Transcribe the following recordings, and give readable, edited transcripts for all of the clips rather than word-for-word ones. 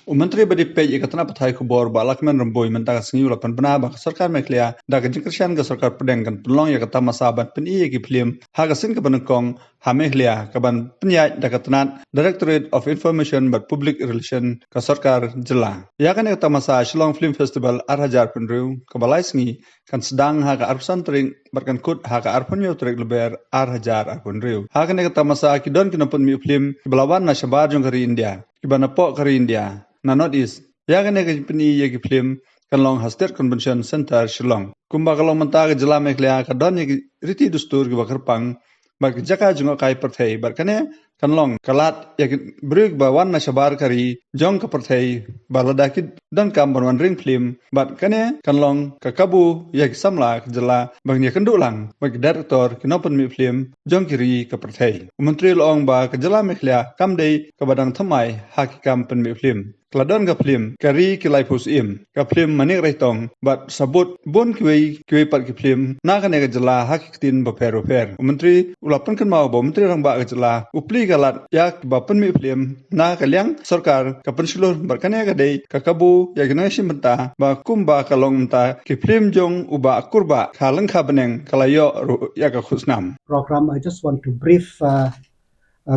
Menteri Berdipej ikatna pathai kubor balak men remboi mentang sengiu lapan bena bak sarkar Meklia da ke jingkrshan ke sarkar pedeng kan pelong ya kata masaban pen iya ki film hagasin ke benengkong ha Meklia kaban penyaj da ketenat Directorate of Information but Public Relation ke sarkar jela ya kan kata masa Shillong Flim Fesitval arhajar penriu ke balai sengi kan sedang ha ke arpsan tering berkan kut ha ke arpunyo terik leber arhajar arpunriu ha kan kata masa kidon kinapun mi film belawan nasyabar jong kari India kibana pok kari India na Northeast. Ya kan ya peni ya ki film kan long State Convention Center Shillong. Kumba kalong menta ke jela Meklia ka don ya riti dustur ki bakar pang ba ki jaka jungo kai perthei bar kane kan long kalat ya ki brug ba wan na shabar kari jong ka perthei ba lada ki don kam ban ring film bat kane kan long ka kabu ya ki samla ke jela bang ya kendu lang ba ki director ki nopen mi film jong kiri ka perthei. Menteri long ba ke jela Meklia kam dei ka badang thamai hakikam pen mi film. Kladon ka film kari kilai pus im ka film manik raitong bat sabut bon kiwi pat ki film na kan ka jela hakiktin ba per menteri ulapan kan mau ba menteri rang ba ka jela upli galat ya ba pen mi film na ka liang sarkar ka pensulur berkane ka dei ka kabu ya gna shimta ba kumba kalong ta ki film jong uba kurba khalang kha beneng kalayo ya ka khusnam program. I just want to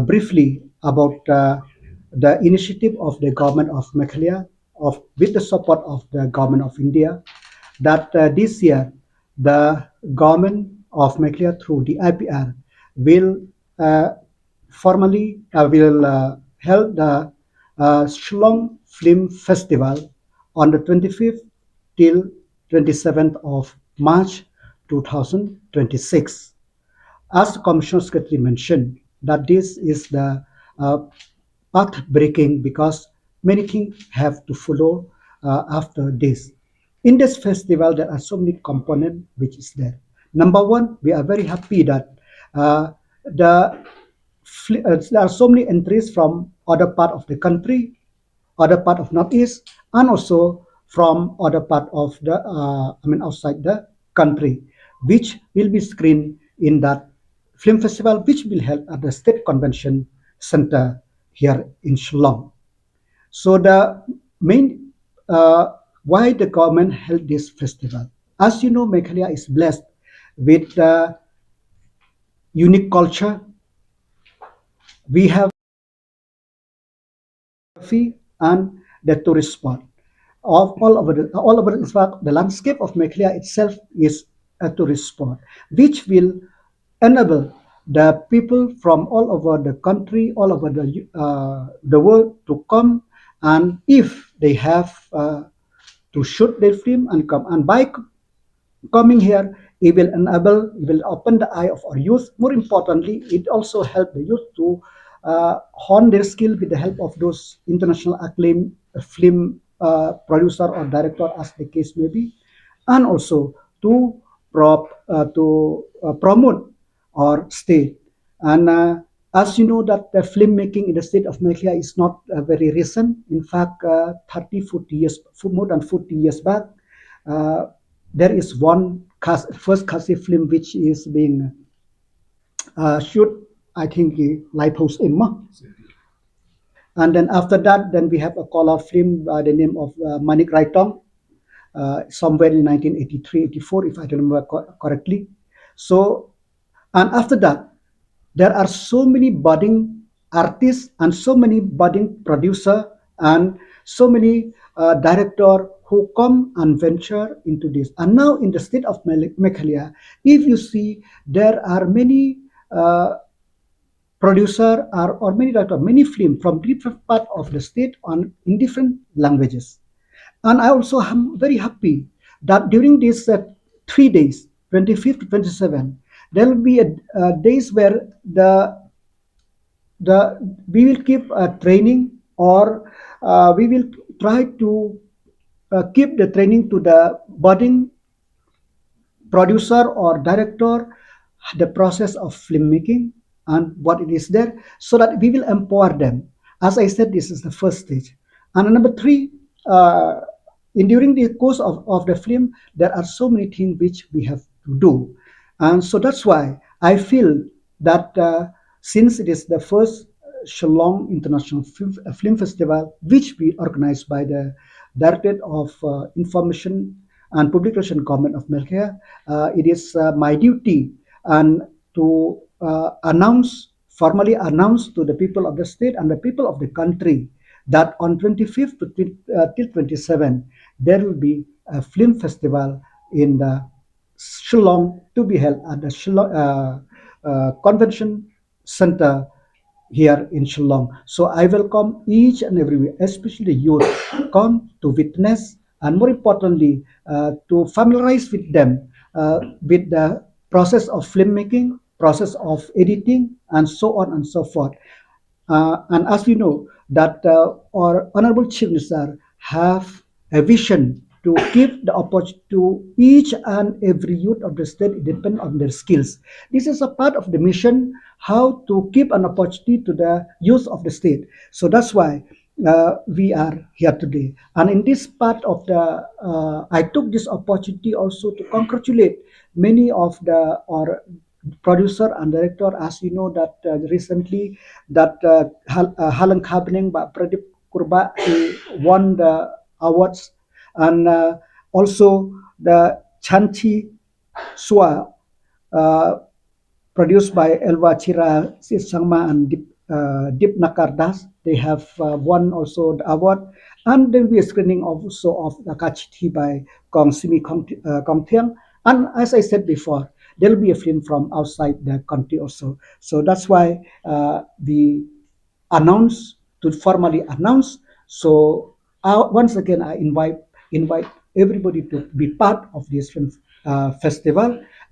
briefly about the initiative of the government of Meghalaya, with the support of the government of India, that this year the government of Meghalaya through the IPR will formally held the Shillong Flim Festival on the 25th till 27th of March 2026. As the Commissioner Secretary mentioned, that this is the path breaking because many things have to follow after this. In this festival, there are so many components which is there. Number one, we are very happy that there are so many entries from other part of the country, other part of Northeast, and also from other part of the outside the country, which will be screened in that film festival, which will held at the State Convention Center here in Shillong. So the main why the government held this festival. As you know, Meghalaya is blessed with unique culture. We have and the tourist spot of all over. In fact, the landscape of Meghalaya itself is a tourist spot, which will enable the people from all over the country, all over the world to come, and if they have to shoot their film and come, and by coming here, it will open the eye of our youth. More importantly, it also help the youth to hone their skill with the help of those international acclaimed film producer or director, as the case may be, and also to promote our state. And as you know, that the filmmaking in the state of Meghalaya is not very recent. In fact, 30, 40 years, more than 40 years back, there is one first Khasi film which is being shoot, I think, Lighthouse Imma. And then after that, then we have a color film by the name of Manik Raitong, somewhere in 1983, 84, if I remember correctly. So, and after that, there are so many budding artists and so many budding producer and so many director who come and venture into this. And now in the state of Meghalaya, if you see, there are many producer or many director, many film from different part of the state in different languages. And I also am very happy that during these 3 days, 25th to 27th, there will be days where we will keep training, or we will try to keep the training to the budding producer or director, the process of filmmaking and what it is there, so that we will empower them. As I said, this is the first stage. And number three, during the course of the film, there are so many things which we have to do. And so that's why I feel that since it is the first Shillong International Flim Festival, which we organized by the Directorate of Information and Publication Government of Malaysia. It is my duty and to formally announce to the people of the state and the people of the country that on 25th till 27 there will be a film festival in the Shillong to be held at the Shillong Convention Center here in Shillong. So I welcome each and every, especially the youth, come to witness and more importantly to familiarize with them with the process of filmmaking, process of editing, and so on and so forth. And as we know that our honorable chief minister have a vision to give the opportunity to each and every youth of the state depend on their skills. This is a part of the mission how to give an opportunity to the youth of the state. So that's why we are here today. And in this part of the, I took this opportunity also to congratulate many of the our producer and director. As you know that recently that Halang Kabening by Pradip Kurba he won the awards, and also the Chanchi Swa uh, produced by Elva Chira Sangma and Deep Nakardas. They have won also the award, and there will be a screening also of the Kachiti by Kong Simi Kong Tiang. And as I said before, there will be a film from outside the country also. So that's why we to formally announce. So once again, I invite everybody to be part of this film festival.